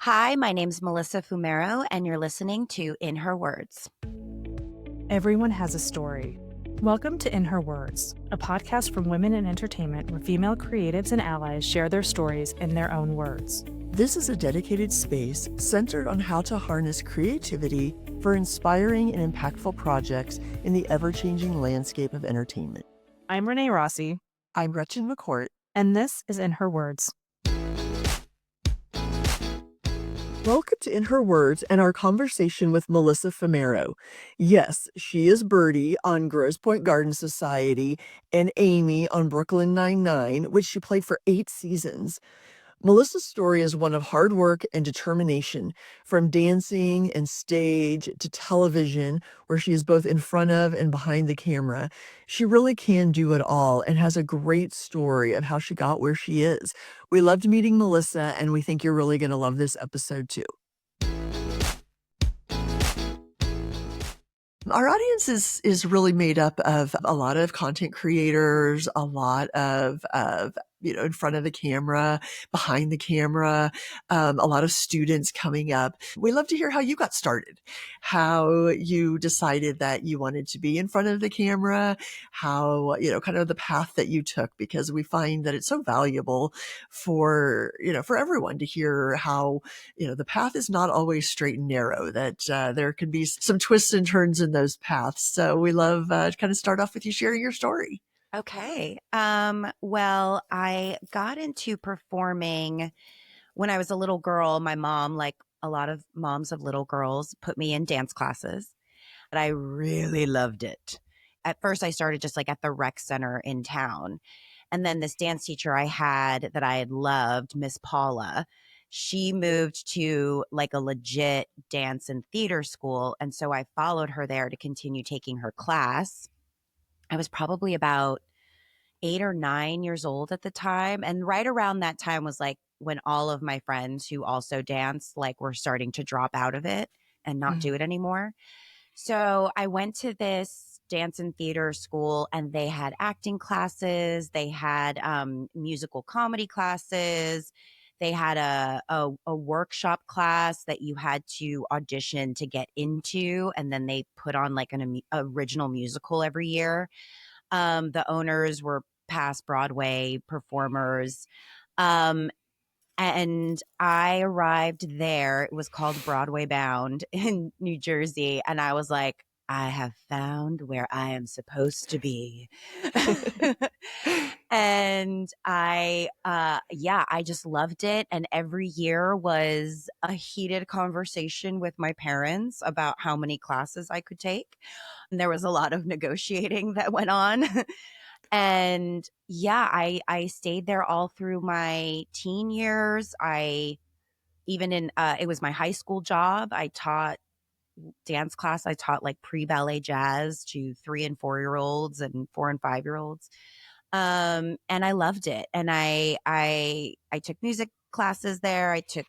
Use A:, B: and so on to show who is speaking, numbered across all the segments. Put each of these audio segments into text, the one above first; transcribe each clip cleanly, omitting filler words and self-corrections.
A: Hi, my name's Melissa Fumero, and you're listening to In Her Words.
B: Everyone has a story. Welcome to In Her Words, a podcast from women in entertainment where female creatives and allies share their stories in their own words.
C: This is a dedicated space centered on how to harness creativity for inspiring and impactful projects in the ever-changing landscape of entertainment.
B: I'm Renee Rossi,
C: I'm Gretchen McCourt.
B: and this is In Her Words.
C: Welcome to In Her Words and our conversation with Melissa Fumero. Yes, she is Birdie on Grosse Pointe Garden Society and Amy on Brooklyn Nine-Nine, which she played for 8 seasons. Melissa's story is one of hard work and determination, from dancing and stage to television, where she is both in front of and behind the camera. She really can do it all and has a great story of how she got where she is. We loved meeting Melissa, and we think you're really going to love this episode too. Our audience is really made up of a lot of content creators, a lot of in front of the camera, behind the camera, a lot of students coming up. We love to hear how you got started, how you decided that you wanted to be in front of the camera, how, kind of the path that you took, because we find that it's so valuable for everyone to hear how, the path is not always straight and narrow, that there can be some twists and turns in those paths. So we love to kind of start off with you sharing your story.
A: Okay. Well, I got into performing when I was a little girl. My mom, like a lot of moms of little girls, put me in dance classes, but I really loved it. At first, I started just like at the rec center in town. And then this dance teacher I had that I had loved, Miss Paula, she moved to like a legit dance and theater school. And so I followed her there to continue taking her class. I was probably about 8 or 9 years old at the time. And right around that time was like when all of my friends who also danced, like were starting to drop out of it and not do it anymore. So I went to this dance and theater school, and they had acting classes. They had musical comedy classes. They had a workshop class that you had to audition to get into. And then they put on like an original musical every year. The owners were past Broadway performers. And I arrived there. It was called Broadway Bound in New Jersey. And I was like, I have found where I am supposed to be. And I just loved it. And every year was a heated conversation with my parents about how many classes I could take. And there was a lot of negotiating that went on. And yeah, I stayed there all through my teen years. I even in it was my high school job. I taught dance class. I taught like pre-ballet jazz to 3 and 4 year olds and 4 and 5 year olds. And I loved it. And I took music classes there. I took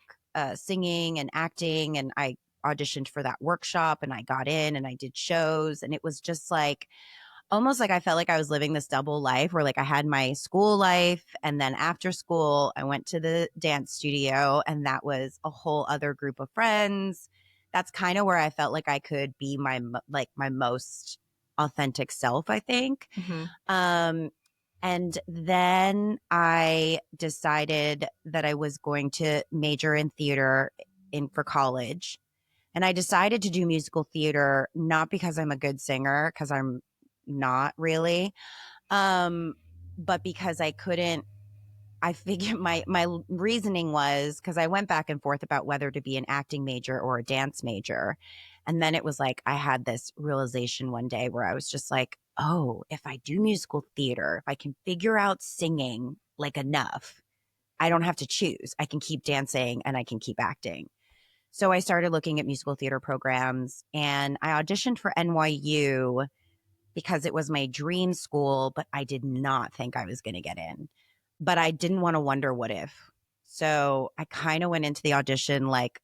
A: singing and acting, and I auditioned for that workshop, and I got in and I did shows, and it was just like almost like I felt like I was living this double life where like I had my school life, and then after school I went to the dance studio, and that was a whole other group of friends. That's kind of where I felt like I could be my most authentic self, I think. Um and then I decided that I was going to major in theater in for college. And I decided to do musical theater not because I'm a good singer, because I'm not really, um, but because I couldn't. I figured my reasoning was because I went back and forth about whether to be an acting major or a dance major, and then it was like I had this realization one day where I was just like, oh, if I do musical theater, if I can figure out singing like enough, I don't have to choose. I can keep dancing and I can keep acting. So I started looking at musical theater programs, and I auditioned for NYU because it was my dream school, but I did not think I was going to get in. But I didn't want to wonder what if. So I kind of went into the audition like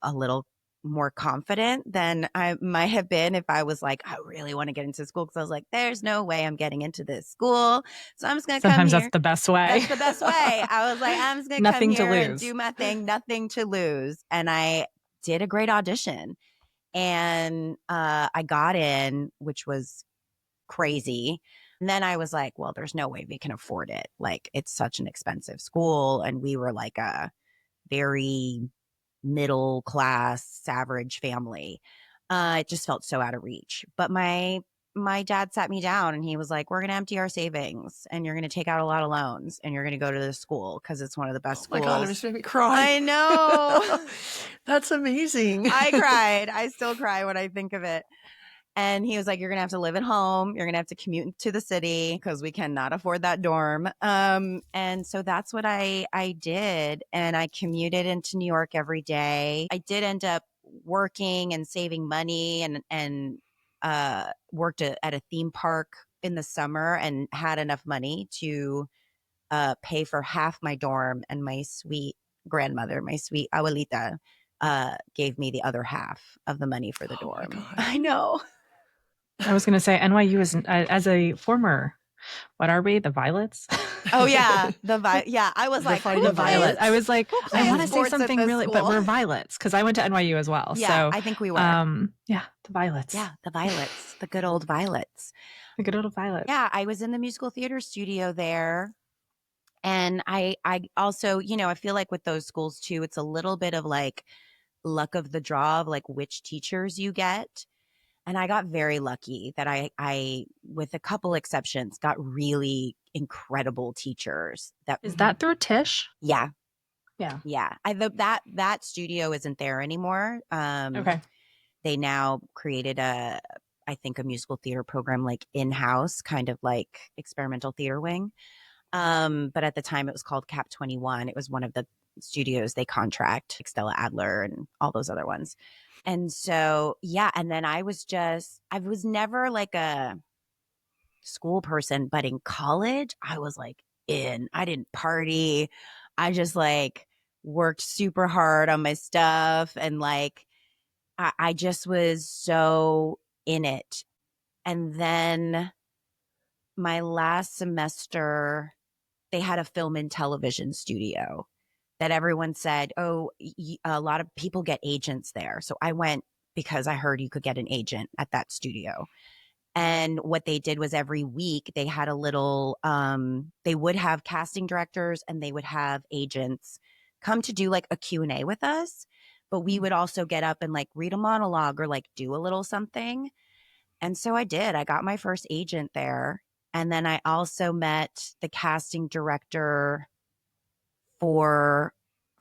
A: a little more confident than I might have been if I was like, I really want to get into school. Cause I was like, there's no way I'm getting into this school. So I'm just going to come
B: Sometimes that's
A: here.
B: the best way.
A: That's the best way. I was like, I'm just going to come
B: Nothing to
A: here and
B: lose.
A: do my thing, nothing to lose. And I did a great audition and I got in, which was crazy. And then I was like, well, there's no way we can afford it. Like, it's such an expensive school. And we were like a very middle class, average family. It just felt so out of reach. But my dad sat me down and he was like, we're going to empty our savings and you're going to take out a lot of loans and you're going to go to this school because it's one of the best
C: Oh my God, it
A: schools.
C: just made me cry.
A: I know.
C: That's amazing.
A: I cried. I still cry when I think of it. And he was like, you're going to have to live at home. You're going to have to commute to the city because we cannot afford that dorm. And so that's what I did. And I commuted into New York every day. I did end up working and saving money and worked at a theme park in the summer and had enough money to pay for half my dorm. And my sweet grandmother, my sweet abuelita, gave me the other half of the money for the
C: Oh my
A: dorm.
C: God.
A: I know.
B: I was going to say NYU is as a former, what are we? The Violets?
A: Oh yeah, yeah. I was
C: The
A: like,
C: Fighting
A: who
B: Violet.
A: plays?
B: I was like,
A: Who
B: I
A: plays
B: want to say
A: sports at
B: something
A: this
B: really, but
A: school?
B: we're Violets because I went to NYU as well.
A: Yeah,
B: So
A: I think we were.
B: yeah, the Violets.
A: Yeah, the Violets, the good old Violets.
B: The good old Violets.
A: Yeah, I was in the musical theater studio there. And I also, you know, I feel like with those schools too, it's a little bit of like luck of the draw of like which teachers you get. And I got very lucky that I, with a couple exceptions, got really incredible teachers that,
B: Is that through Tish?
A: yeah,
B: Yeah.
A: yeah. That studio isn't there anymore.
B: Okay.
A: They now created I think a musical theater program like in-house, kind of like experimental theater wing. But at the time it was called Cap 21. It was one of the studios they contract, like Stella Adler and all those other ones. And so, yeah. And then I was never like a school person, but in college, I was like I didn't party. I just like worked super hard on my stuff. And like, I just was so in it. And then my last semester, they had a film and television studio that everyone said, oh, a lot of people get agents there. So I went because I heard you could get an agent at that studio. And what they did was every week they had a little, they would have casting directors and they would have agents come to do like a Q&A with us. But we would also get up and like read a monologue or like do a little something. And so I did. I got my first agent there. And then I also met the casting director for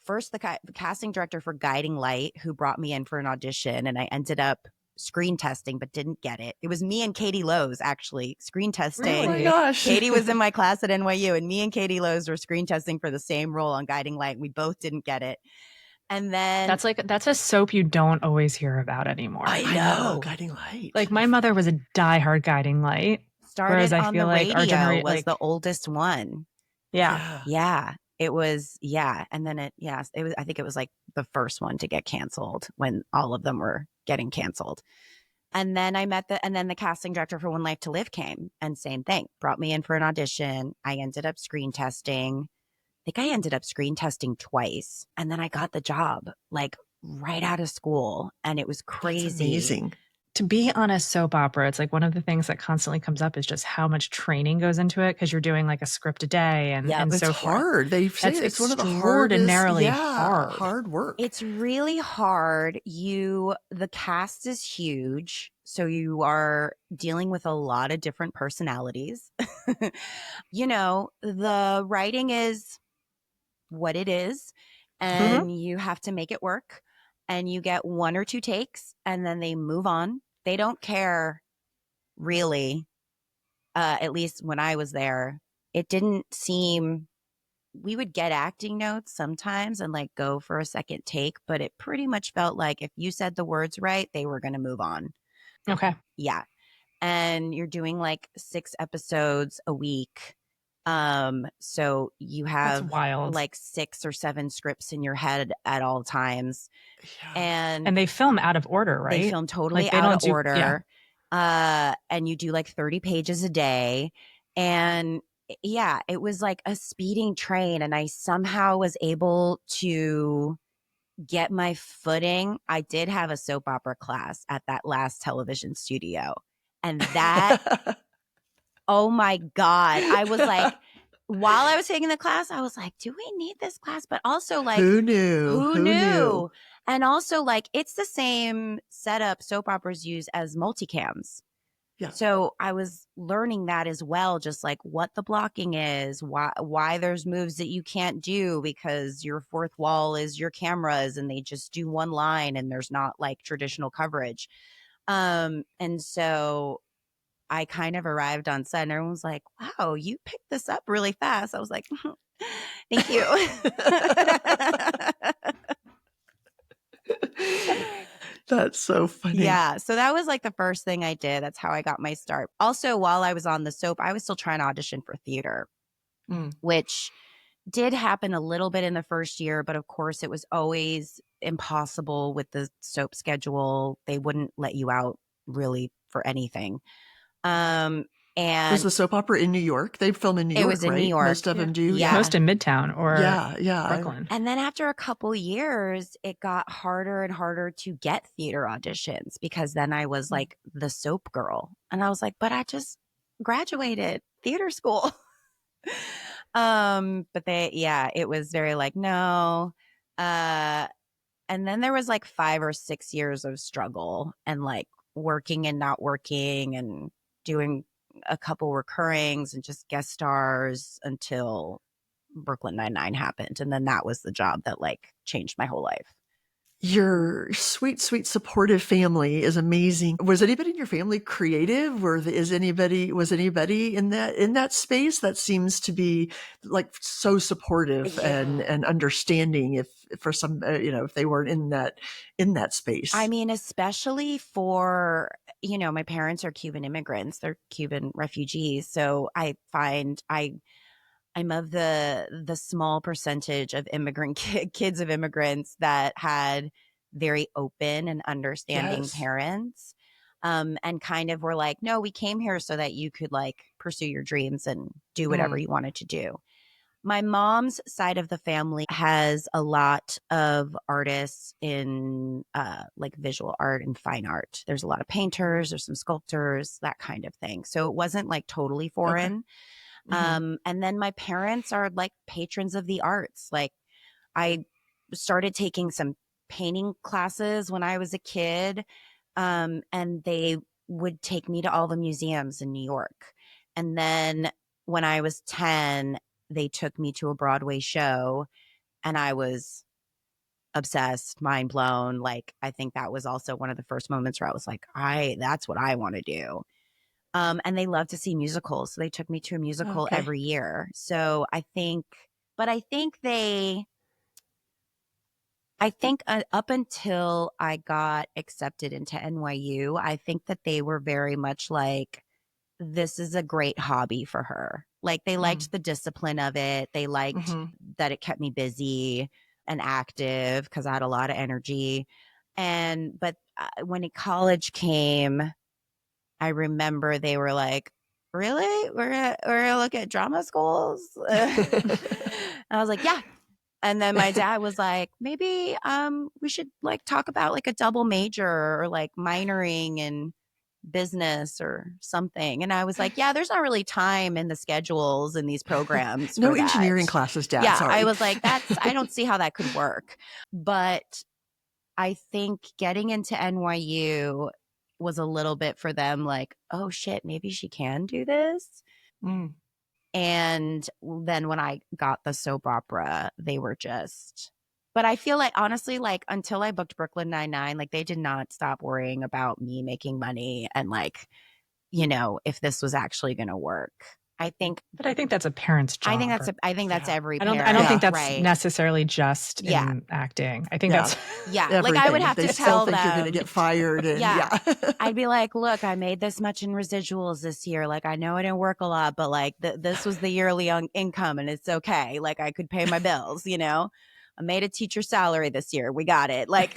A: the casting director for Guiding Light, who brought me in for an audition. And I ended up screen testing, but didn't get it. It was me and Katie Lowe's actually screen testing.
C: Oh my gosh.
A: Katie was in my class at NYU, and me and Katie Lowe's were screen testing for the same role on Guiding Light. We both didn't get it. And then
B: That's a soap you don't always hear about anymore.
A: I
C: I
A: know.
C: know. Guiding Light.
B: Like my mother was a diehard Guiding Light.
A: Started
B: I
A: on
B: feel
A: the
B: like our
A: radio, was
B: like
A: the oldest one.
B: yeah.
A: Yeah. It was, yeah. And then it was, I think it was like the first one to get canceled when all of them were getting canceled. And then and then the casting director for One Life to Live came and same thing, brought me in for an audition. I ended up screen testing. I think I ended up screen testing twice. And then I got the job like right out of school. And it was crazy.
C: That's amazing.
B: To be on a soap opera, it's like one of the things that constantly comes up is just how much training goes into it because you're doing like a script a day and
A: Yep.
B: and
C: It's
B: so forth.
C: hard. They say
B: That's
C: it's one of the hardest,
B: extraordinarily hard.
C: hard work.
A: It's really hard. The cast is huge. So you are dealing with a lot of different personalities. You know, the writing is what it is, and you have to make it work. And you get one or two takes and then they move on. They don't care really. At least when I was there, it didn't seem, we would get acting notes sometimes and like go for a second take, but it pretty much felt like if you said the words right, they were going to move on.
B: Okay.
A: Yeah. And you're doing like 6 episodes a week. So you
B: That's
A: have
B: wild.
A: like 6 or 7 scripts in your head at all times.
C: Yeah.
A: And
B: And they film out of order,
A: they
B: right?
A: film
B: Like
A: totally
B: they
A: out of
B: don't do, yeah.
A: order. And you do like 30 pages a day. And yeah, it was like a speeding train. And I somehow was able to get my footing. I did have a soap opera class at that last television studio. And that, oh my God, I was like, while I was taking the class, I was like, do we need this class? But also, like,
C: Who knew?
A: who
C: Who knew?
A: knew? And also, like, it's the same setup soap operas use as multicams.
C: Yeah.
A: So I was learning that as well, just like what the blocking is, why there's moves that you can't do because your fourth wall is your cameras and they just do one line and there's not like traditional coverage. And so I kind of arrived on set and everyone was like, wow, you picked this up really fast. I was like, thank you.
C: That's so funny.
A: Yeah. So that was like the first thing I did. That's how I got my start. Also, while I was on the soap, I was still trying to audition for theater,
C: Mm.
A: which did happen a little bit in the first year. But of course, it was always impossible with the soap schedule. They wouldn't let you out really for anything. Um,
C: Was
A: and
C: the soap opera in New York? They film in New
A: it was
C: York,
A: in New
C: right?
A: York.
C: Most of them do. Yeah.
A: Yeah.
B: Most in Midtown or
C: Yeah. Yeah.
B: Brooklyn.
A: And then after a couple years, it got harder and harder to get theater auditions because then I was like the soap girl. And I was like, but I just graduated theater school. But it was very like, no. Uh, and then there was like 5 or 6 years of struggle and like working and not working and doing a couple recurrings and just guest stars until Brooklyn Nine-Nine happened. And then that was the job that like changed my whole life.
C: Your sweet, sweet, supportive family is amazing. Was anybody in your family creative? Was anybody in that space that seems to be like so supportive
A: Yeah.
C: and understanding if for some, if they weren't in that space?
A: I mean, especially for, my parents are Cuban immigrants. They're Cuban refugees. So I find I'm of the small percentage of immigrant kids of immigrants that had very open and understanding
C: Yes.
A: parents. And kind of were like, no, we came here so that you could like pursue your dreams and do whatever
C: Mm.
A: you wanted to do. My mom's side of the family has a lot of artists in like visual art and fine art. There's a lot of painters, there's some sculptors, that kind of thing. So it wasn't like totally
C: Okay.
A: foreign.
C: Mm-hmm.
A: And then my parents are like patrons of the arts. Like I started taking some painting classes when I was a kid, and they would take me to all the museums in New York. And then when I was 10, they took me to a Broadway show and I was obsessed, mind blown. Like I think that was also one of the first moments where I was like, that's what I want to do. And they love to see musicals. So they took me to a musical
C: Okay.
A: every year. So I think up until I got accepted into NYU, I think that they were very much like, this is a great hobby for her. Like they
C: Mm.
A: liked the discipline of it. They liked
C: Mm-hmm.
A: that it kept me busy and active because I had a lot of energy. But when college came, I remember they were like, really? We're gonna look at drama schools? I was like, yeah. And then my dad was like, maybe we should like talk about like a double major or like minoring in business or something. And I was like, yeah, there's not really time in the schedules in these programs
C: No
A: for that.
C: engineering classes, Dad.
A: Yeah, I
C: Sorry.
A: was like, I don't see how that could work. But I think getting into NYU was a little bit for them like, oh shit, maybe she can do this.
C: Mm.
A: And then when I got the soap opera, they were just, but I feel like honestly, like until I booked Brooklyn Nine-Nine, like they did not stop worrying about me making money and like, if this was actually going to work. I think
B: But I think that's a parent's job.
A: I think that's
C: Yeah.
A: every
B: I don't think
A: parent,
B: that's
A: right?
B: necessarily just
A: Yeah.
B: in acting. I think
C: Yeah.
B: that's
A: Yeah. Like I would
C: Everything. If
A: have
C: they
A: to
C: still
A: tell
C: think you're going to
A: them,
C: get fired and
A: yeah.
C: yeah.
A: I'd be like, look, I made this much in residuals this year. Like, I know I didn't work a lot, but like this was the yearly income and it's okay. Like, I could pay my bills, you know? I made a teacher salary this year. We got it. Like,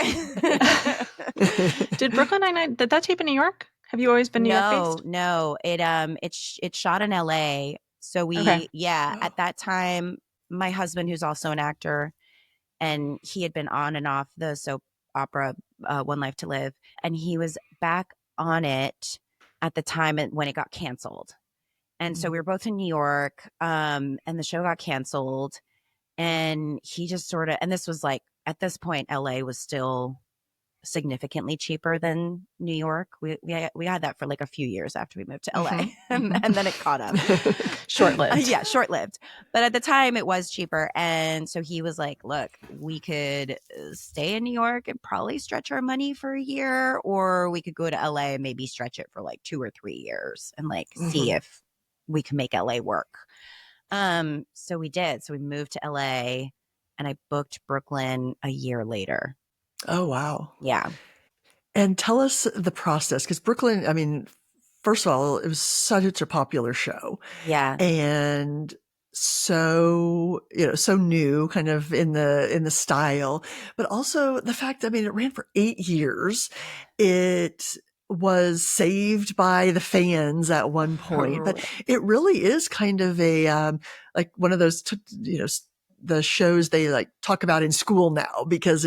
B: Did Brooklyn Nine-Nine, did that tape in New York? Have you always been New York
A: no,
B: based?
A: no. It shot in LA. So
B: Okay.
A: yeah,
C: Oh.
A: at that time, my husband, who's also an actor, and he had been on and off the soap opera One Life to Live, and he was back on it at the time when it got canceled. And so we were both in New York, and the show got canceled, and he just sort of, and this was like at this point, LA was still significantly cheaper than New York. We had that for like a few years after we moved to LA, and then it caught up.
B: Short-lived.
A: Yeah, short lived. But at the time, it was cheaper. And so he was like, look, we could stay in New York and probably stretch our money for a year, or we could go to LA and maybe stretch it for like 2 or 3 years and like see if we can make LA work. So we did. So we moved to LA and I booked Brooklyn a year later.
C: Oh, wow.
A: Yeah.
C: And tell us the process, because Brooklyn, I mean, first of all, it was such a popular show.
A: Yeah.
C: And so, so new kind of in the style, but also the fact, I mean, it ran for 8 years. It was saved by the fans at one point, but it really is kind of a, like one of those, the shows they like talk about in school now because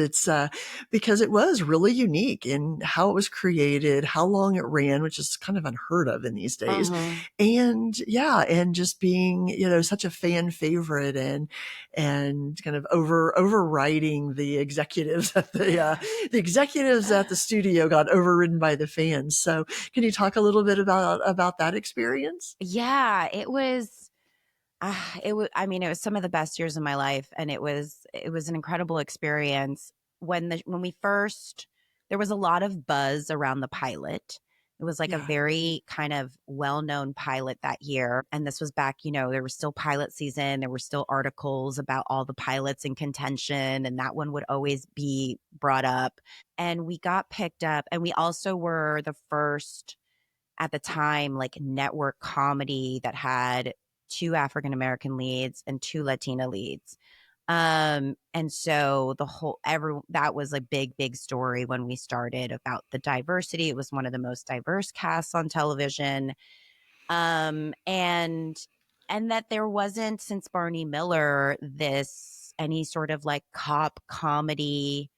C: because it was really unique in how it was created, how long it ran, which is kind of unheard of in these days. And yeah, and just being, such a fan favorite and kind of overriding the executives at the executives at the studio got overridden by the fans. So can you talk a little bit about that experience?
A: Yeah, it was it was, I mean, it was some of the best years of my life, and it was an incredible experience. When we first, there was a lot of buzz around the pilot. It was like a
C: Yeah.
A: very kind of well-known pilot that year, and this was back, there was still pilot season. There were still articles about all the pilots in contention, and that one would always be brought up. And we got picked up, and we also were the first at the time, like network comedy that had two African American leads and two Latina leads. And so that was a big story when we started about the diversity. It was one of the most diverse casts on television. And that there wasn't, since Barney Miller, any sort of like cop comedy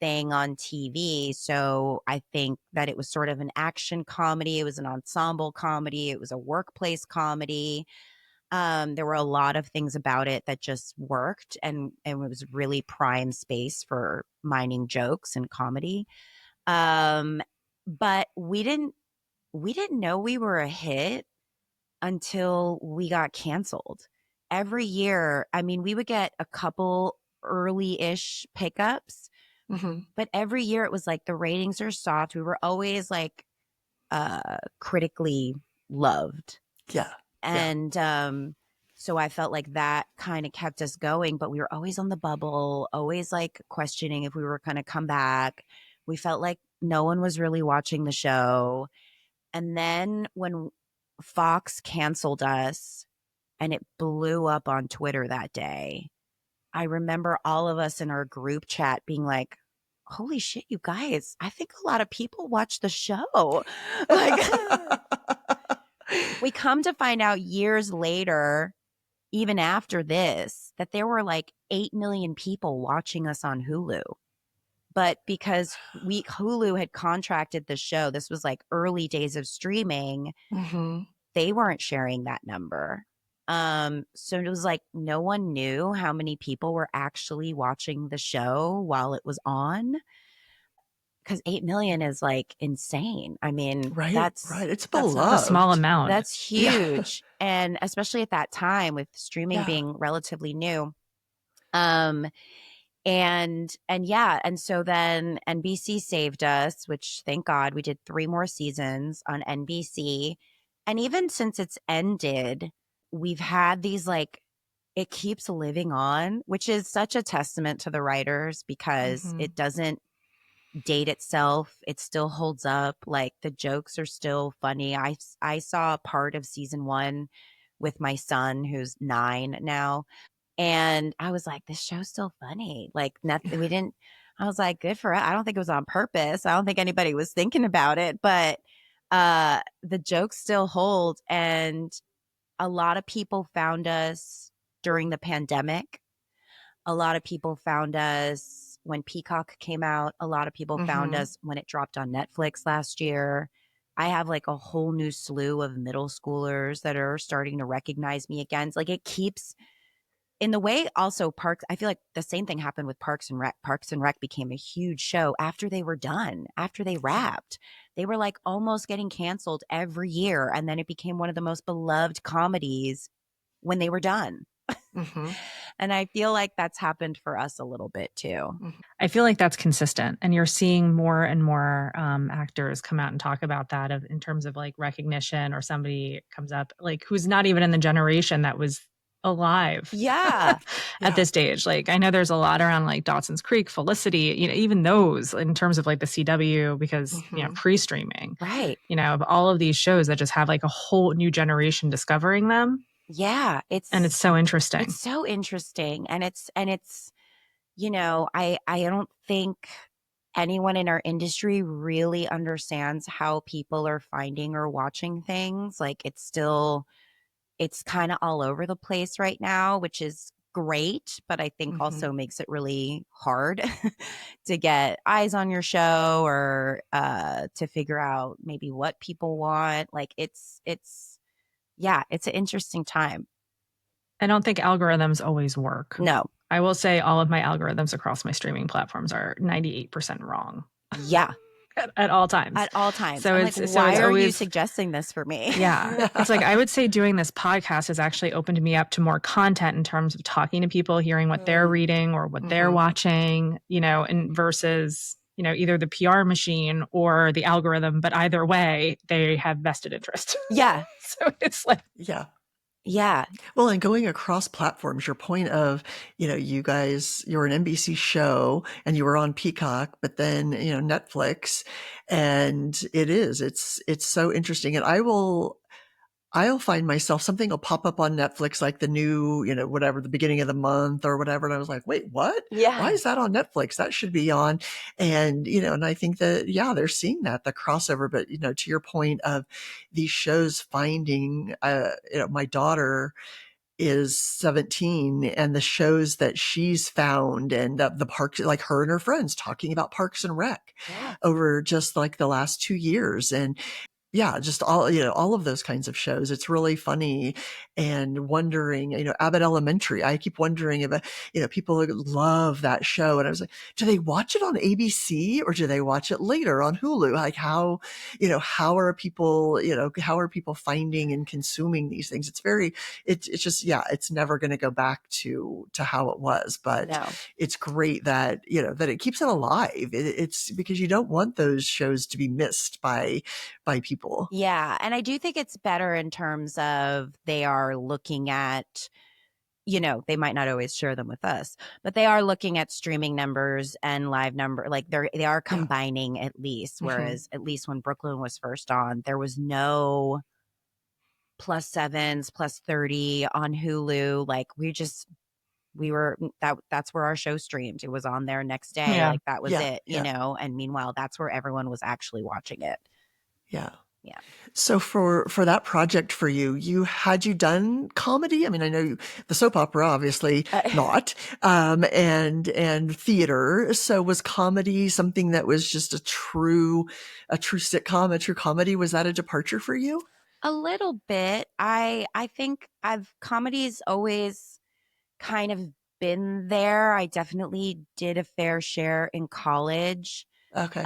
A: thing on TV. So I think that it was sort of an action comedy. It was an ensemble comedy. It was a workplace comedy. There were a lot of things about it that just worked, and it was really prime space for mining jokes and comedy. But we didn't know we were a hit until we got canceled. Every year, I mean, we would get a couple early-ish pickups, but every year it was like the ratings are soft. We were always like critically loved.
C: Yeah.
A: And so I felt like that kind of kept us going, but we were always on the bubble, always like questioning if we were going to come back. We felt like no one was really watching the show. And then when Fox canceled us and it blew up on Twitter that day, I remember all of us in our group chat being like, holy shit, you guys, I think a lot of people watch the show. Like, we come to find out years later, even after this, that there were like 8 million people watching us on Hulu. But because Hulu had contracted the show, this was like early days of streaming, they weren't sharing that number. So it was like no one knew how many people were actually watching the show while it was on. Because 8 million is like insane. I mean,
C: Right. It's
B: that's not a small
C: beloved.
B: amount.
A: that's
C: Yeah.
A: huge. And especially at that time with streaming
C: Yeah.
A: being relatively new. And yeah, and so then NBC saved us, which thank God we did 3 more seasons on NBC. And even since it's ended, we've had these like, it keeps living on, which is such a testament to the writers because
C: Mhm.
A: it doesn't date itself. It still holds up. Like the jokes are still funny. I saw part of season 1 with my son who's 9 now, and I was like, this show's still funny. Like nothing, we didn't, I was like, good for it. I don't think it was on purpose. I don't think anybody was thinking about it, but the jokes still hold. And a lot of people found us during the pandemic. A lot of people found us when Peacock came out. A lot of people found
C: Mhm.
A: us when it dropped on Netflix last year. I have like a whole new slew of middle schoolers that are starting to recognize me again. It's like it keeps in the way also Parks. I feel like the same thing happened with Parks and Rec. Parks and Rec became a huge show after they were done, after they
C: Yeah.
A: wrapped. They were like almost getting canceled every year. And then it became one of the most beloved comedies when they were done.
C: Mhm.
A: And I feel like that's happened for us a little bit too.
C: Mhm.
B: I feel like that's consistent, and you're seeing more and more actors come out and talk about that in terms of like recognition, or somebody comes up like who's not even in the generation that was alive
A: Yeah.
B: at
C: Yeah.
B: this stage. Like I know there's a lot around like Dawson's Creek, Felicity, even those in terms of like the CW, because
C: Mhm.
B: pre-streaming,
A: Right.
B: of all of these shows that just have like a whole new generation discovering them,
A: Yeah.
B: and it's so interesting.
A: It's so interesting. And it's, I don't think anyone in our industry really understands how people are finding or watching things. Like it's kind of all over the place right now, which is great, but I think
C: Mhm.
A: also makes it really hard to get eyes on your show or to figure out maybe what people want. Like it's yeah, it's an interesting time.
B: I don't think algorithms always work.
A: No.
B: I will say all of my algorithms across my streaming platforms are 98% wrong
A: Yeah.
B: at all times.
A: At all times.
B: So
A: I'm like,
B: it's
A: why are you
B: always,
A: suggesting this for me?
B: yeah. It's like I would say doing this podcast has actually opened me up to more content in terms of talking to people, hearing what they're
A: Mm.
B: reading or what they're
C: Mhm.
B: watching, and versus, either the PR machine or the algorithm, but either way, they have vested interest.
A: Yeah.
B: So it's like,
C: Yeah.
A: Yeah.
C: Well, and going across platforms, your point of, you're an NBC show and you were on Peacock, but then, Netflix, and it's so interesting. And I'll find myself, something will pop up on Netflix, like the new, whatever, the beginning of the month or whatever. And I was like, wait, what? Why
A: Yeah.
C: is that on Netflix? That should be on. And, and I think that, yeah, they're seeing that, the crossover. But, to your point of these shows finding, my daughter is 17, and the shows that she's found, and the parks, like her and her friends talking about Parks and Rec
A: Yeah.
C: over just like the last 2 years. And yeah, just all of those kinds of shows. It's really funny, and wondering, Abbott Elementary. I keep wondering if, people love that show. And I was like, do they watch it on ABC or do they watch it later on Hulu? Like how are people finding and consuming these things? It's just, yeah, it's never going to go back to how it was, but
A: No.
C: it's great that, that it keeps it alive. It's because you don't want those shows to be missed by people.
A: Yeah. And I do think it's better in terms of they are looking at, they might not always share them with us, but they are looking at streaming numbers and live number. Like they are
C: Yeah.
A: combining at least.
C: Mm-hmm.
A: Whereas at least when Brooklyn was first on, there was no +7s, +30 on Hulu. Like that's where our show streamed. It was on there next day.
B: yeah.
A: Like that was
C: Yeah.
A: it,
C: Yeah.
A: and meanwhile, that's where everyone was actually watching it.
C: Yeah.
A: Yeah.
C: So for that project for you, had you done comedy? I mean, I know the soap opera, obviously not, and theater. So was comedy something that was just a true sitcom, a true comedy? Was that a departure for you?
A: A little bit. I think I've comedy's always kind of been there. I definitely did a fair share in college.
C: Okay.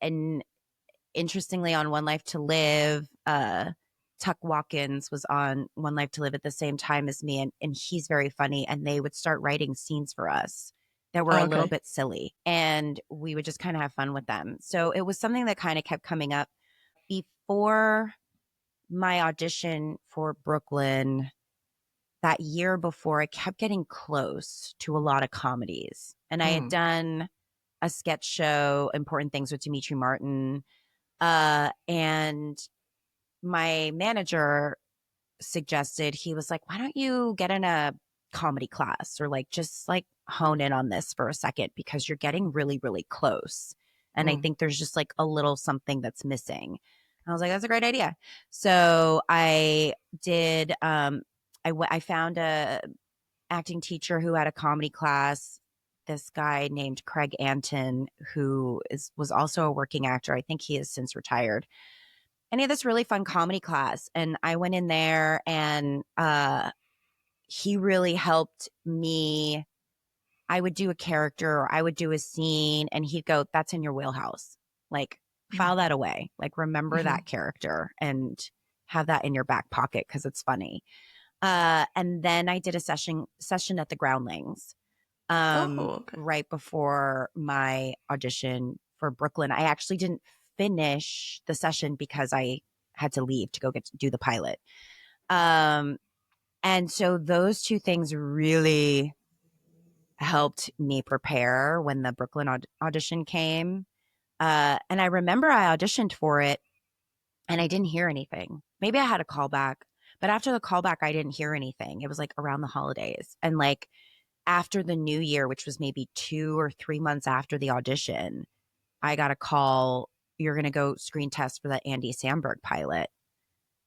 A: And interestingly on One Life to Live, Tuck Watkins was on One Life to Live at the same time as me, and he's very funny, and they would start writing scenes for us that were a little
C: Okay.
A: bit silly, and we would just kind of have fun with them. So it was something that kind of kept coming up before my audition for Brooklyn. that year before, I kept getting close to a lot of comedies. And I had
C: Mm.
A: done a sketch show, Important Things with Dimitri Martin. And my manager suggested, he was like, why don't you get in a comedy class, or like just like hone in on this for a second, because you're getting really, really close. And I
C: Mm.
A: think there's just like a little something that's missing. I was like, that's a great idea. So I did, I found a acting teacher who had a comedy class. This guy named Craig Anton, who was also a working actor. I think he has since retired. And he had this really fun comedy class. And I went in there, and he really helped me. I would do a character, or I would do a scene, and he'd go, that's in your wheelhouse. Like, file that away. Like, remember
C: Mm-hmm.
A: that character and have that in your back pocket because it's funny. And then I did a session at the Groundlings
C: Oh, okay.
A: right before my audition for Brooklyn. I actually didn't finish the session because I had to leave to go do the pilot. Um, and so those two things really helped me prepare when the Brooklyn audition came. And I remember I auditioned for it and I didn't hear anything. Maybe I had a callback, but after the callback, I didn't hear anything. It was like around the holidays. And like after the new year, which was maybe 2 or 3 months after the audition, I got a call. You're going to go screen test for that Andy Samberg pilot.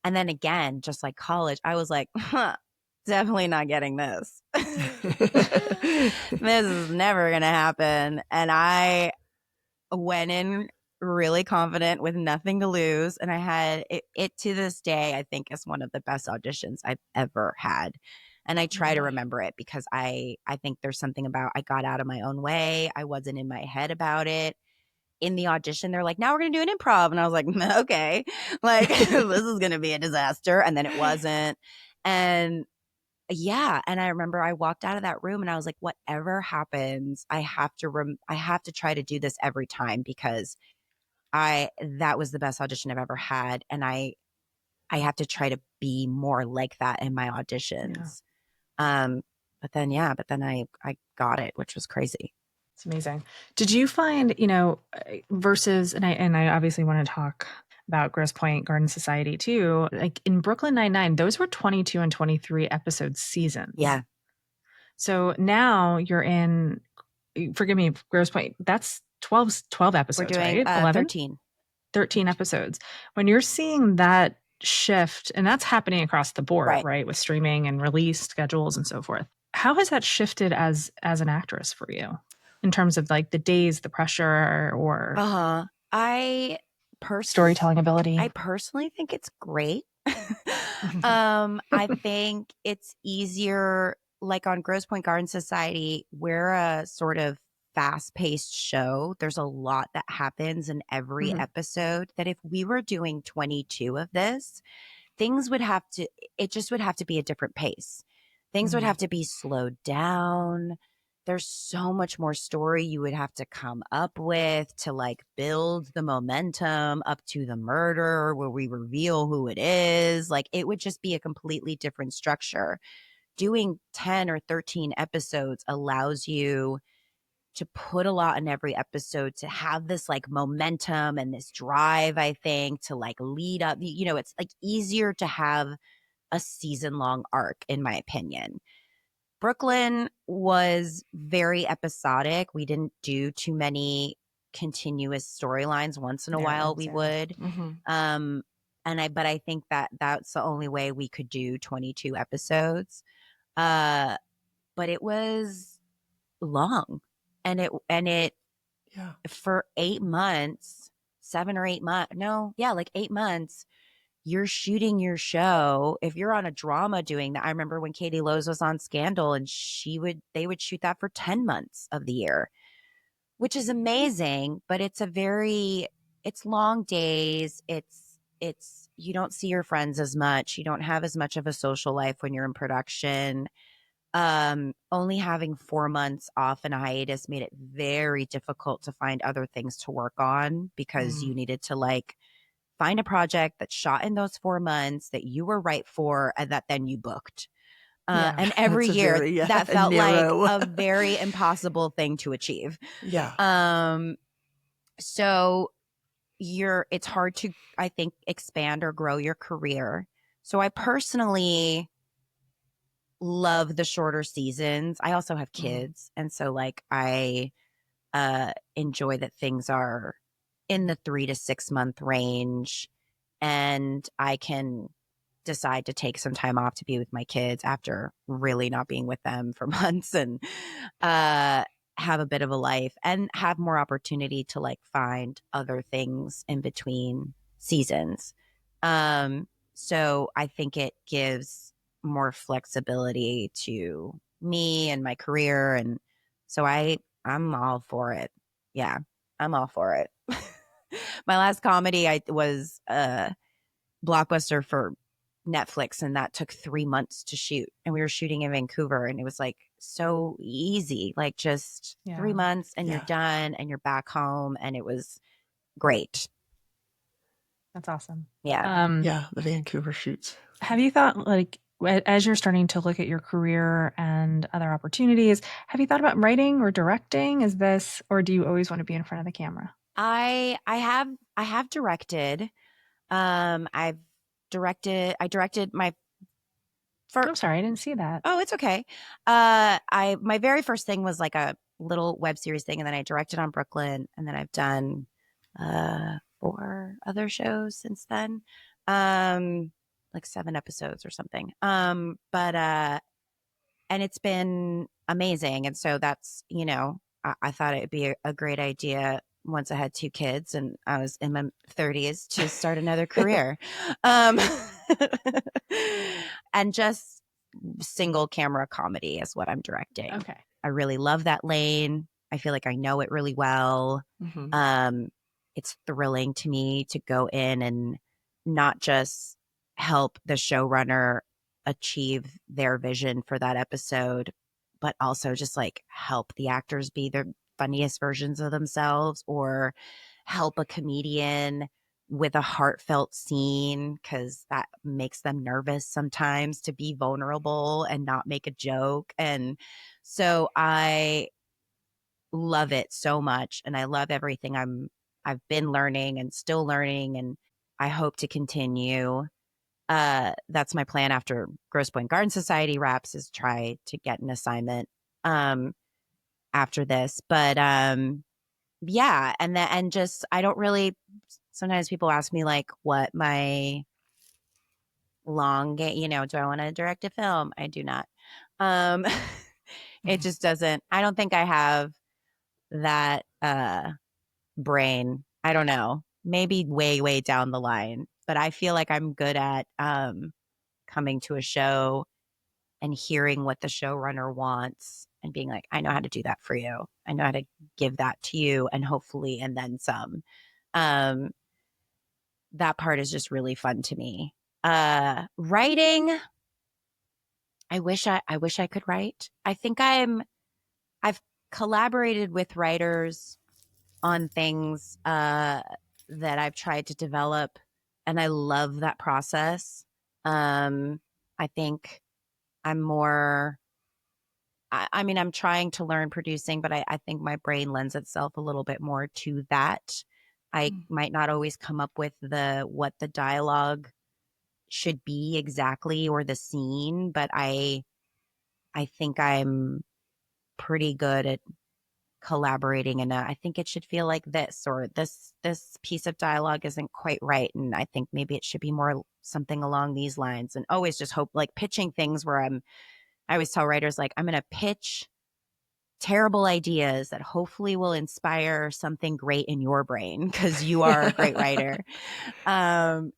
A: And then again, just like college, I was like, huh, definitely not getting this. This is never going to happen. And I went in really confident with nothing to lose. And I had it to this day, I think is one of the best auditions I've ever had. And I try to
C: Really?
A: remember it because I think there's something about, I got out of my own way. I wasn't in my head about it. In the audition, they're like, now we're going to do an improv. And I was like, okay, like this is going to be a disaster. And then it wasn't. And yeah, and I remember I walked out of that room and I was like, whatever happens, I have to try to do this every time, because that was the best audition I've ever had, and I have to try to be more like that in my
B: Yeah.
A: auditions. Um but then I got it, which was crazy.
B: It's amazing. Did you find, versus, and I obviously want to talk about Grosse Pointe Garden Society too. Like in Brooklyn Nine-Nine, those were 22 and 23 episode seasons.
A: Yeah.
B: So now you're in, forgive me, Grosse Pointe, that's 12
A: We're
B: episodes,
A: doing
B: right? 11?
A: 13.
B: 13 episodes. When you're seeing that shift, and that's happening across the board,
A: Right.
B: right? With streaming and release schedules and so forth. How has that shifted as an actress for you in terms of like the days, the pressure, or
A: Uh-huh. I
B: storytelling ability?
A: I personally think it's great. I think it's easier, like on Grosse Pointe Garden Society, we're a sort of fast-paced show. There's a lot that happens in every
C: Mhm.
A: episode that if we were doing 22 of this, things would have to, it just would have to be a different pace. Things would
B: Mhm.
A: have to be slowed down. There's so much more story you would have to come up with to like build the momentum up to the murder where we reveal who it is. Like it would just be a completely different structure. Doing 10 or 13 episodes allows you to put a lot in every episode, to have this like momentum and this drive, I think, to like lead up. It's like easier to have a season long arc, in my opinion. Brooklyn was very episodic. We didn't do too many continuous storylines. Once in a while we would.
C: Mhm.
A: But I think that that's the only way we could do 22 episodes. Uh, but it was long, and it
C: Yeah.
A: for 8 months, 7 or 8 months. No, yeah, like 8 months. You're shooting your show. If you're on a drama doing that, I remember when Katie Lowe's was on Scandal, and they would shoot that for 10 months of the year, which is amazing, but it's long days. You don't see your friends as much. You don't have as much of a social life when you're in production. Only having 4 months off in a hiatus made it very difficult to find other things to work on, because you
C: Mm.
A: needed to like find a project that shot in those 4 months that you were right for and that then you booked.
B: Yeah.
A: And every
C: That's a
A: year
C: very
A: that felt like
C: narrow.
A: a very impossible thing to achieve.
C: Yeah.
A: So it's hard to, I think, expand or grow your career. So I personally love the shorter seasons. I also have
C: Mhm.
A: kids. And so like I enjoy that things are in the 3 to 6 month range, and I can decide to take some time off to be with my kids after really not being with them for months, and uh, have a bit of a life and have more opportunity to like find other things in between seasons. So I think it gives more flexibility to me and my career. And so I'm all for it. Yeah, I'm all for it. My last comedy I was Blockbuster for Netflix, and that took 3 months to shoot. And we were shooting in Vancouver, and it was like so easy, like just three
B: Yeah.
A: months and you're
C: Yeah.
A: done and you're back home. And it was great.
B: That's awesome.
A: Yeah.
C: Yeah. The Vancouver shoots.
B: Have you thought, like, as you're starting to look at your career and other opportunities, have you thought about writing or directing? Is this, or do you always want to be in front of the camera?
A: I have directed. I directed my first.
B: I'm sorry, I didn't see that.
A: Oh, it's okay. My very first thing was like a little web series thing, and then I directed on Brooklyn, and then I've done 4 other shows since then. Like 7 episodes or something. But and it's been amazing. And so that's, I thought it'd be a great idea once I had 2 kids and I was in my 30s to start another career. Um, and just single camera comedy is what I'm directing.
B: Okay.
A: I really love that lane. I feel like I know it really well.
C: Mhm.
A: It's thrilling to me to go in and not just help the showrunner achieve their vision for that episode, but also just like help the actors be their funniest versions of themselves, or help a comedian with a heartfelt scene, because that makes them nervous sometimes to be vulnerable and not make a joke. And so I love it so much, and I love everything I've been learning and still learning, and I hope to continue. That's my plan after Grosse Pointe Garden Society wraps, is try to get an assignment after this. But yeah, and just I don't really, sometimes people ask me like what my long game, do I want to direct a film? I do not. Um it
C: Mhm.
A: just doesn't, I don't think I have that brain. I don't know. Maybe way, way down the line. But I feel like I'm good at coming to a show and hearing what the showrunner wants and being like, I know how to do that for you. I know how to give that to you, and hopefully and then some. Um that part is just really fun to me. Writing, I wish I could write. I think I've collaborated with writers on things that I've tried to develop, and I love that process. I think I'm more, I mean, I'm trying to learn producing, but I think my brain lends itself a little bit more to that. I
C: Mm.
A: might not always come up with what the dialogue should be exactly, or the scene, but I think I'm pretty good at collaborating, and I think it should feel like this, or this piece of dialogue isn't quite right, and I think maybe it should be more something along these lines. And always just hope, like pitching things where I always tell writers, like, I'm going to pitch terrible ideas that hopefully will inspire something great in your brain, because you are a great writer. And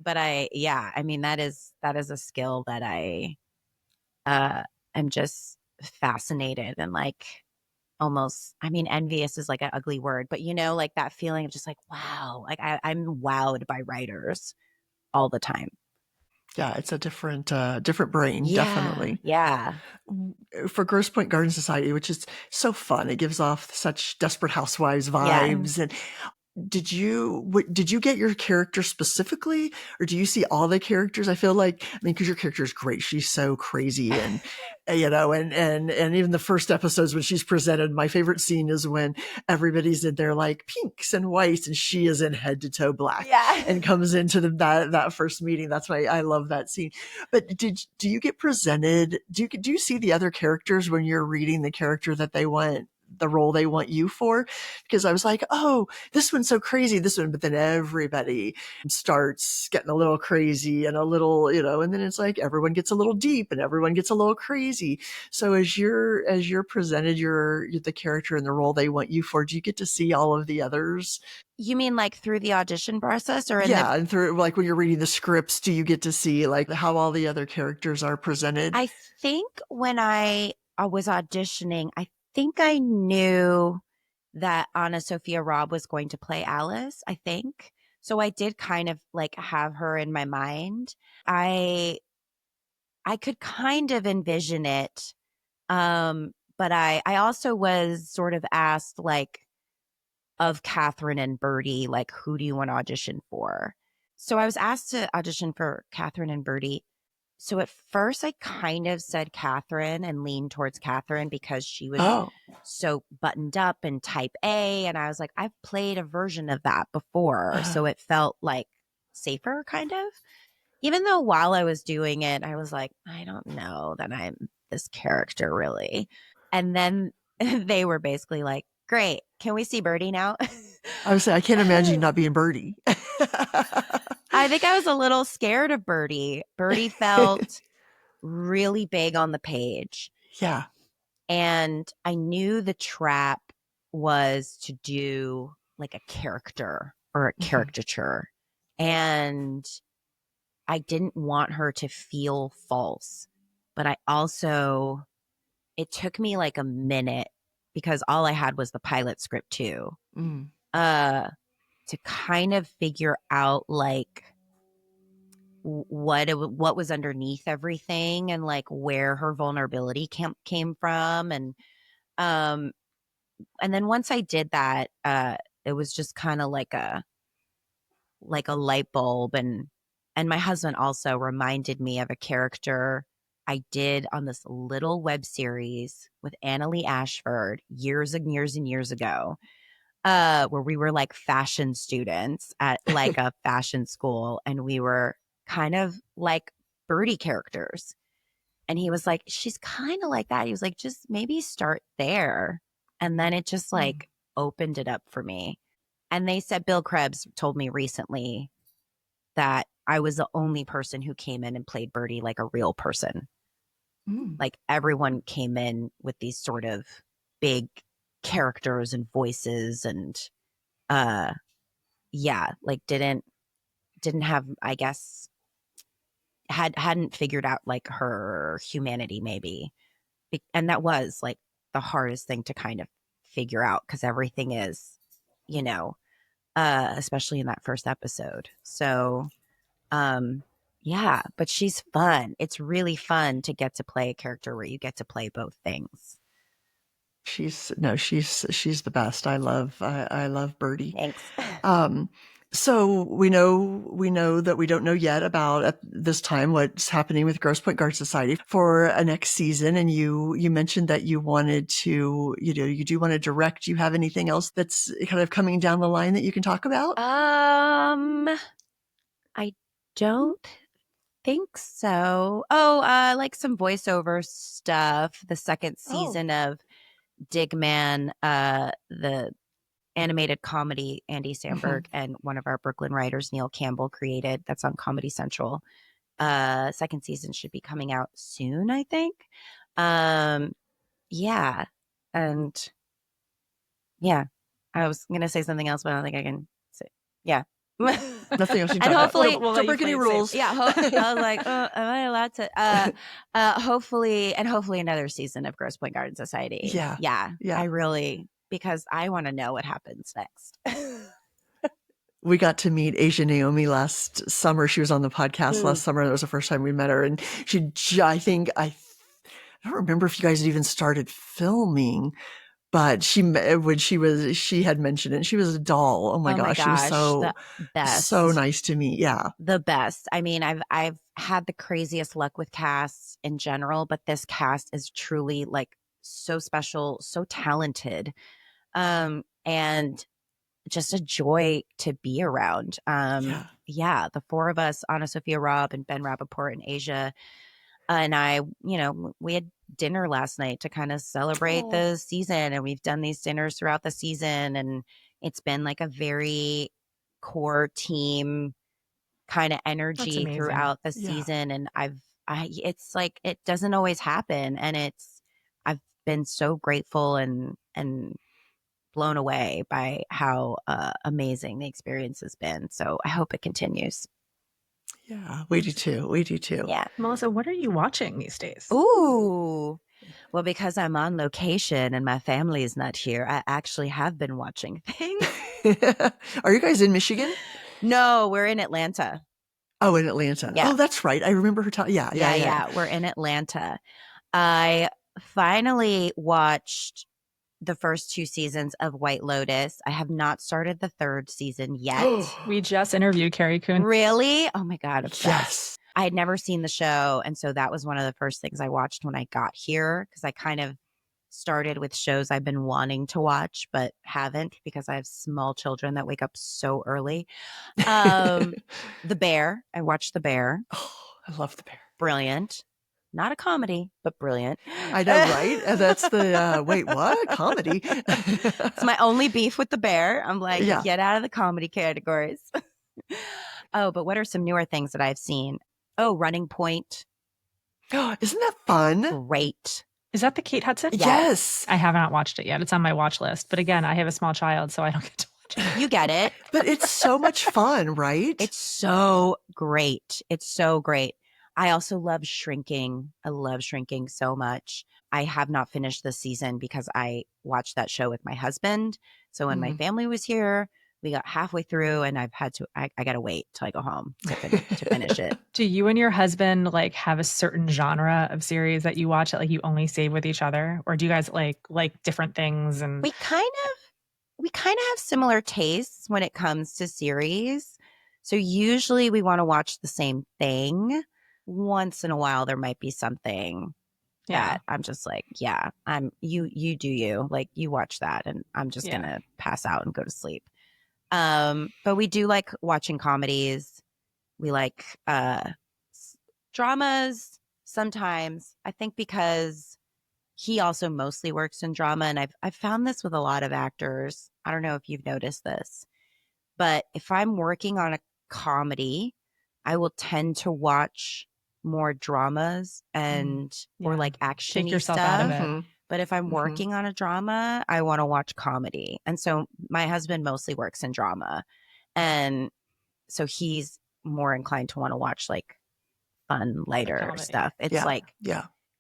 A: but yeah, I mean, that is a skill that I am just fascinated and like, almost, I mean, envious is like an ugly word, but like that feeling of just like, wow, like I'm wowed by writers all the time.
C: Yeah, it's a different brain,
A: Yeah.
C: definitely.
A: Yeah.
C: For Grosse Pointe Garden Society, which is so fun. It gives off such Desperate Housewives
A: Yeah.
C: vibes. And did you get your character specifically, or do you see all the characters? I feel like, I mean, because your character is great, she's so crazy, and and even the first episodes when she's presented, my favorite scene is when everybody's in their like pinks and whites, and she is in head to toe black,
A: Yeah.
C: and comes into that first meeting. That's why I love that scene. But do you get presented? Do you see the other characters when you're reading the character that they want? The role they want you for? Because I was like, oh, this one's so crazy, this one, but then everybody starts getting a little crazy and a little, and then it's like everyone gets a little deep and everyone gets a little crazy. So as you're presented the character and the role they want you for, do you get to see all of the others?
A: You mean like through the audition process or in the
C: Yeah, and through like when you're reading the scripts, do you get to see like how all the other characters are presented?
A: I think when I was auditioning, I think I knew that Anna Sophia Robb was going to play Alice, I think. So I did kind of like have her in my mind. I could kind of envision it. But I also was sort of asked like of Catherine and Birdie, like, who do you want to audition for? So I was asked to audition for Catherine and Birdie. So at first I kind of said Catherine and leaned towards Catherine because she was
C: Oh,
A: so buttoned up and type A. And I was like, I've played a version of that before. So it felt like safer kind of, even though while I was doing it, I was like, I don't know that I'm this character really. And then they were basically like, great. Can we see Birdie now?
C: I would say I can't imagine you not being Birdie.
A: I think I was a little scared of Birdie. Birdie felt really big on the page.
C: Yeah.
A: And I knew the trap was to do like a character or a caricature. And I didn't want her to feel false. But I also, it took me like a minute because all I had was the pilot script too.
C: Mm.
A: To kind of figure out like what was underneath everything and like where her vulnerability came from. Um and then once I did that, it was just kind of like a light bulb. And my husband also reminded me of a character I did on this little web series with Annalee Ashford years and years and years ago, where we were like fashion students at like a fashion school, and we were kind of like Birdie characters. And he was like, she's kind of like that. He was like, just maybe start there. And then it just like opened it up for me. And they said, Bill Krebs told me recently that I was the only person who came in and played Birdie like a real person. Like everyone came in with these sort of big characters and voices and yeah, like didn't have, I guess, hadn't figured out like her humanity maybe. And that was like the hardest thing to kind of figure out because everything is, you know, especially in that first episode. So yeah, but she's fun. It's really fun to get to play a character where you get to play both things.
C: She's the best. I love Birdie.
A: Thanks.
C: So we know that we don't know yet about at this time what's happening with Grosse Pointe Garden Society for a next season. And you mentioned that you wanted to, you do want to direct. Do you have anything else that's kind of coming down the line that you can talk about?
A: I don't think so. Oh, like some voiceover stuff. The second season of Digman, the animated comedy Andy Samberg and one of our Brooklyn writers, Neil Campbell, created. That's on Comedy Central. Second season should be coming out soon, I think. Yeah. And yeah, I was going to say something else, but I don't think I can say. Yeah.
C: Nothing else you
A: And
C: talk
A: hopefully,
C: about. Don't break any rules.
A: Yeah, I was like, oh, am I allowed to? Hopefully another season of Grosse Pointe Garden Society.
C: Yeah.
A: I really, because I want to know what happens next.
C: We got to meet Asia Naomi last summer. She was on the podcast last summer. That was the first time we met her, and I don't remember if you guys had even started filming, But when she had mentioned it, she was a doll. Oh my gosh. She was
A: the
C: so
A: best.
C: nice to me. Yeah.
A: The best. I mean, I've had the craziest luck with casts in general, but this cast is truly like so special, so talented. And just a joy to be around.
C: Yeah.
A: Yeah, the four of us, Anna Sophia Robb and Ben Rappaport and Asia, and I, we had dinner last night to kind of celebrate
C: Oh,
A: the season, and we've done these dinners throughout the season, and it's been like a very core team kind of
B: That's
A: energy
B: amazing.
A: throughout the
C: yeah.
A: season, and it's like it doesn't always happen, and I've been so grateful and blown away by how amazing the experience has been. So I hope it continues.
C: Yeah. We do too. We do too.
A: Yeah.
B: Melissa, what are you watching these days?
A: Ooh. Well, because I'm on location and my family is not here, I actually have been watching things.
C: Are you guys in Michigan?
A: No, we're in Atlanta.
C: Oh, in Atlanta.
A: Yeah.
C: Oh, that's right. I remember her talking. Yeah.
A: We're in Atlanta. I finally watched the first two seasons of White Lotus. I have not started the third season yet.
B: We just interviewed Carrie Coon.
A: Really? Oh my God, obsessed.
C: Yes.
A: I had never seen the show. And so that was one of the first things I watched when I got here, because I kind of started with shows I've been wanting to watch, but haven't because I have small children that wake up so early. The Bear. I watched The Bear.
C: Oh, I love The Bear.
A: Brilliant. Not a comedy, but brilliant.
C: I know, right? That's the, wait, what? Comedy?
A: It's my only beef with The Bear. I'm like,
C: Yeah.
A: get out of the comedy categories. Oh, but what are some newer things that I've seen? Oh, Running Point.
C: Isn't that fun?
A: Great.
B: Is that the Kate Hudson?
C: Yes.
B: I have not watched it yet. It's on my watch list. But again, I have a small child, so I don't get to watch it.
A: You get it.
C: But it's so much fun, right?
A: It's so great. It's so great. I also love Shrinking. I love Shrinking so much. I have not finished this season because I watched that show with my husband. So when my family was here, we got halfway through and I got to wait till I go home to finish it.
B: Do you and your husband like have a certain genre of series that you watch that like you only save with each other? Or do you guys like different things? And
A: We kind of have similar tastes when it comes to series. So usually we want to watch the same thing. Once in a while there might be something that I'm just like, yeah, you do you. Like you watch that and I'm just gonna pass out and go to sleep. But we do like watching comedies. We like dramas sometimes. I think because he also mostly works in drama, and I've found this with a lot of actors. I don't know if you've noticed this, but if I'm working on a comedy, I will tend to watch more dramas and or like action
B: take yourself
A: stuff.
B: out of it.
A: But if I'm working on a drama, I want to watch comedy. And so my husband mostly works in drama. And so he's more inclined to want to watch like fun, lighter stuff. It's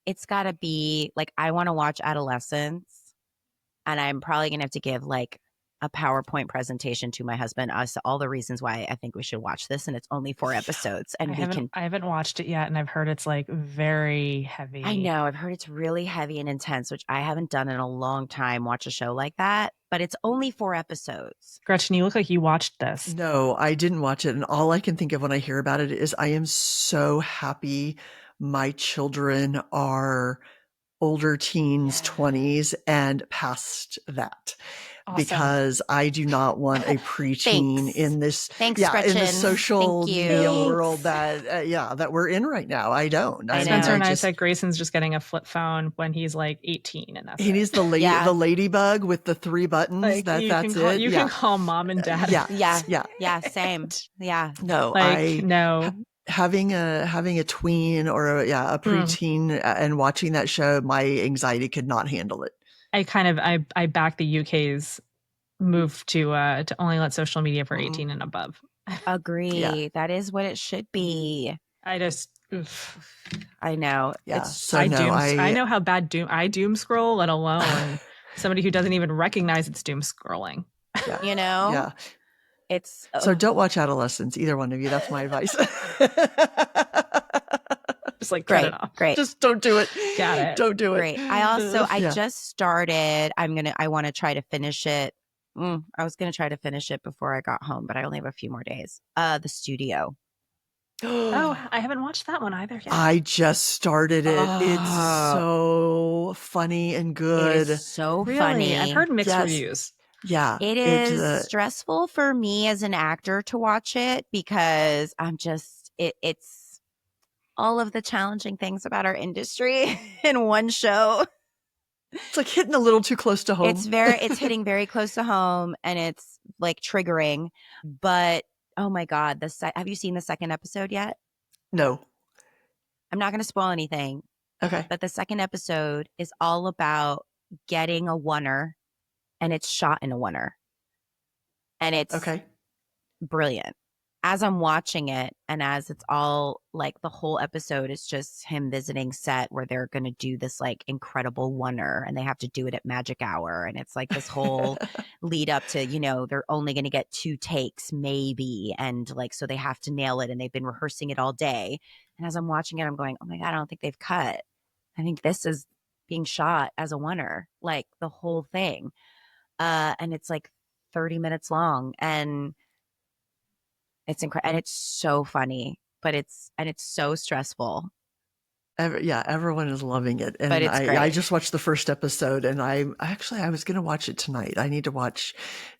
A: it's got to be like, I want to watch Adolescence, and I'm probably going to have to give like a PowerPoint presentation to my husband as to all the reasons why I think we should watch this. And it's only 4 episodes. And
B: I haven't watched it yet. And I've heard it's like very heavy.
A: I know. I've heard it's really heavy and intense, which I haven't done in a long time, watch a show like that. But it's only 4 episodes.
B: Gretchen, you look like you watched this.
C: No, I didn't watch it. And all I can think of when I hear about it is I am so happy my children are older teens, 20s, and past that. Awesome. Because I do not want a preteen in this,
A: Gretchen.
C: in the social media world that, that we're in right now. I don't.
B: Spencer and I said Grayson's just getting a flip phone when he's like 18, and that's
C: he needs the the ladybug with the 3 buttons.
B: Like,
C: that's it.
B: You can call mom and dad.
A: Yeah, same. Yeah.
C: No,
B: no.
C: Having a tween or a preteen and watching that show, my anxiety could not handle it.
B: I back the UK's move to only let social media for 18 and above.
A: Agree. Yeah. That is what it should be.
B: I know.
C: Yeah.
B: I know how bad I doom scroll, let alone somebody who doesn't even recognize it's doom scrolling.
C: Yeah.
A: You know?
C: Yeah.
A: It's
C: so don't watch Adolescence, either one of you. That's my advice.
B: Just like cut it off.
A: Great.
C: Just don't do it.
B: Got it.
C: Don't do it.
A: Great. I
C: Yeah.
A: just started. I want to try to finish it. I was going to try to finish it before I got home, but I only have a few more days. The Studio.
B: Oh, I haven't watched that one either yet.
C: I just started it. It's so funny and good.
A: It is so
B: Really?
A: funny.
B: I've heard mixed
C: Yes.
B: reviews.
C: Yeah.
A: It is stressful for me as an actor to watch it because I'm just it's all of the challenging things about our industry in one show.
C: It's like hitting a little too close to home.
A: It's hitting very close to home and it's like triggering. But oh my God, have you seen the second episode yet?
C: No.
A: I'm not going to spoil anything.
C: Okay.
A: But the second episode is all about getting a oneer, and it's shot in a oneer. And it's brilliant. As I'm watching it, and as it's all like the whole episode is just him visiting set where they're going to do this like incredible oneer, and they have to do it at magic hour. And it's like this whole lead up to, they're only going to get 2 takes maybe. And like, so they have to nail it, and they've been rehearsing it all day. And as I'm watching it, I'm going, oh my God, I don't think they've cut. I think this is being shot as a oneer, like the whole thing. And it's like 30 minutes long, and it's incredible, and it's so funny, but it's so stressful.
C: Everyone is loving it, and
A: but it's great.
C: I just watched the first episode, and I was going to watch it tonight. I need to watch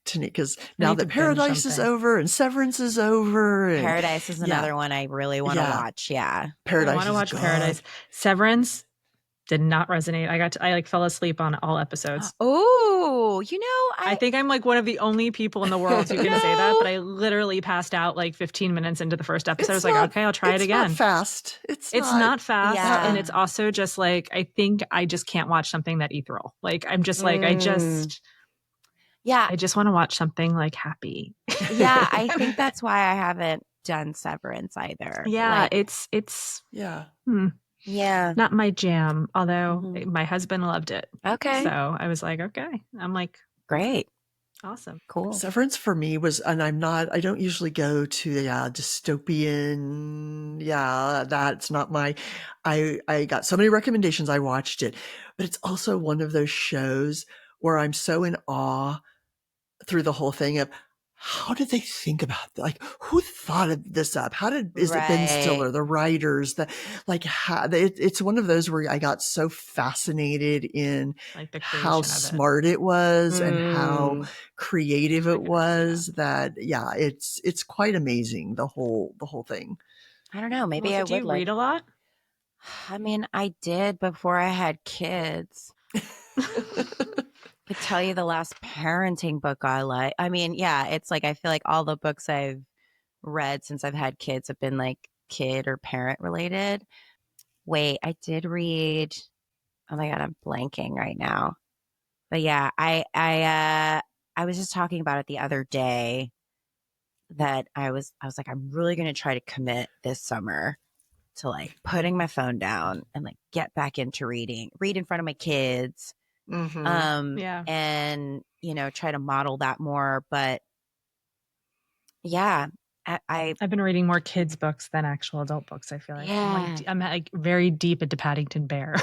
C: tonight because now that Paradise is over and Severance is over, and
A: Paradise is another one I really want to watch. Yeah,
C: Paradise.
B: I want to watch Paradise. Severance did not resonate. I like fell asleep on all episodes.
A: Oh,
B: I think I'm like one of the only people in the world who can say that, but I literally passed out like 15 minutes into the first episode. I was like, okay, I'll try it again.
C: It's not fast. It's
B: not fast.
A: Yeah.
B: And it's also just like, I think I just can't watch something that ethereal. Like, I'm just like, I just want to watch something like happy.
A: Yeah. I think that's why I haven't done Severance either.
B: Yeah.
A: Like,
B: it's
A: yeah,
B: not my jam, although my husband loved it.
A: Okay.
B: So I was like, okay. I'm like,
A: great.
B: Awesome.
A: Cool.
C: Severance for me was, and I don't usually go to the dystopian. Yeah, that's not I got so many recommendations. I watched it, but it's also one of those shows where I'm so in awe through the whole thing of, how did they think about that? Like, who thought of this up? Is it Ben Stiller, the writers, it's one of those where I got so fascinated in
B: like the
C: how smart it was and how creative it was that, it's quite amazing. The whole thing.
A: I don't know. Maybe I would.
B: Do you read a lot?
A: I mean, I did before I had kids. I could tell you the last parenting book I like. I mean, it's like I feel like all the books I've read since I've had kids have been like kid or parent related. Wait, I did read. Oh my God, I'm blanking right now. But yeah, I was just talking about it the other day that I was like, I'm really going to try to commit this summer to like putting my phone down and like get back into read in front of my kids. And try to model that more. But I've
B: been reading more kids books than actual adult books. I feel like I'm like very deep into Paddington Bear.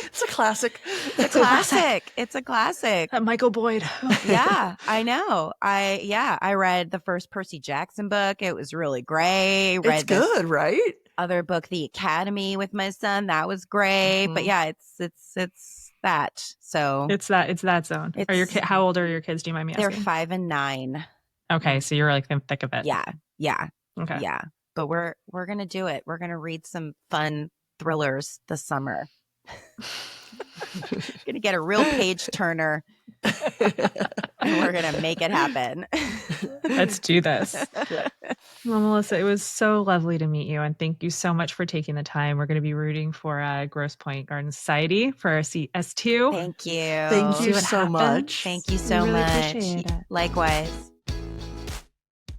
C: It's a classic.
A: It's a classic.
B: Michael Boyd.
A: Yeah, I know. I read the first Percy Jackson book. It was really great.
C: It's good, right?
A: Other book, The Academy, with my son. That was great. But it's that. So
B: it's that zone. How old are your kids? Do you mind me asking?
A: They're 5 and 9.
B: Okay, so you're like in the thick of it.
A: Yeah.
B: Okay.
A: Yeah. But we're gonna do it. We're gonna read some fun thrillers this summer. Gonna get a real page turner. And we're gonna make it happen.
B: Let's do this. Well, Melissa, it was so lovely to meet you, and thank you so much for taking the time. We're going to be rooting for Grosse Pointe Garden Society for our CS2.
A: Thank you.
C: Thank you so much.
A: Thank you so much. Likewise.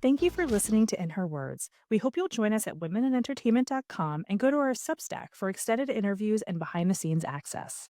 D: Thank you for listening to In Her Words. We hope you'll join us at womenandentertainment.com and go to our Substack for extended interviews and behind-the-scenes access.